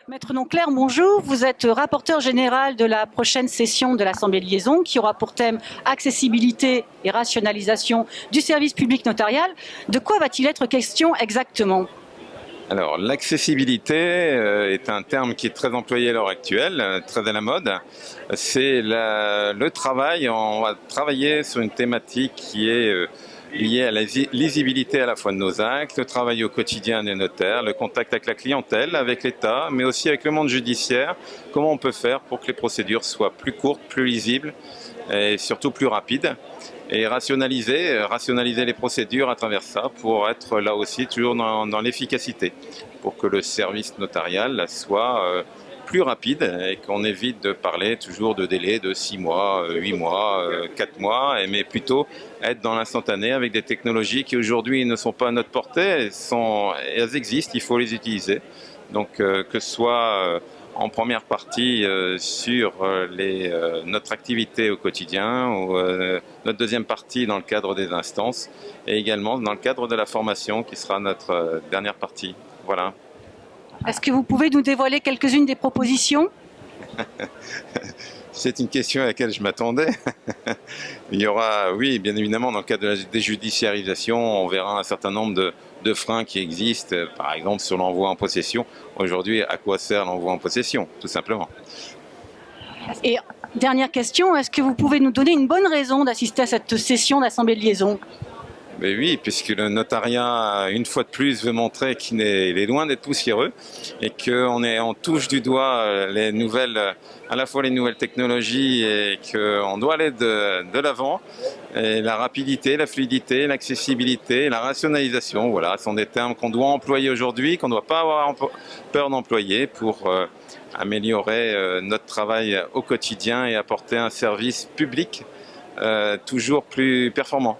Maître Nonclerc, bonjour. Vous êtes rapporteur général de la prochaine session de l'Assemblée de liaison qui aura pour thème accessibilité et rationalisation du service public notarial. De quoi va-t-il être question exactement ? Alors, l'accessibilité est un terme qui est très employé à l'heure actuelle, très à la mode. C'est le travail, on va travailler sur une thématique qui est liée à la lisibilité à la fois de nos actes, le travail au quotidien des notaires, le contact avec la clientèle, avec l'État, mais aussi avec le monde judiciaire. Comment on peut faire pour que les procédures soient plus courtes, plus lisibles et surtout plus rapides, et rationaliser les procédures à travers ça pour être là aussi toujours dans l'efficacité, pour que le service notarial soit plus rapide et qu'on évite de parler toujours de délais de 6 mois, 8 mois, 4 mois, mais plutôt être dans l'instantané avec des technologies qui aujourd'hui ne sont pas à notre portée, elles existent, il faut les utiliser. Donc que ce soit en première partie sur notre activité au quotidien, ou notre deuxième partie dans le cadre des instances, et également dans le cadre de la formation qui sera notre dernière partie. Voilà. Est-ce que vous pouvez nous dévoiler quelques-unes des propositions ? C'est une question à laquelle je m'attendais. Il y aura, oui, bien évidemment, dans le cadre de la déjudiciarisation, on verra un certain nombre de freins qui existent, par exemple sur l'envoi en possession. Aujourd'hui, à quoi sert l'envoi en possession, tout simplement? Et dernière question, est-ce que vous pouvez nous donner une bonne raison d'assister à cette session d'Assemblée de liaison ? Mais oui, puisque le notariat, une fois de plus, veut montrer qu'il est loin d'être poussiéreux et on touche du doigt à la fois les nouvelles technologies, et qu'on doit aller de l'avant. Et la rapidité, la fluidité, l'accessibilité, la rationalisation, voilà, sont des termes qu'on doit employer aujourd'hui, qu'on ne doit pas avoir peur d'employer pour améliorer notre travail au quotidien et apporter un service public toujours plus performant.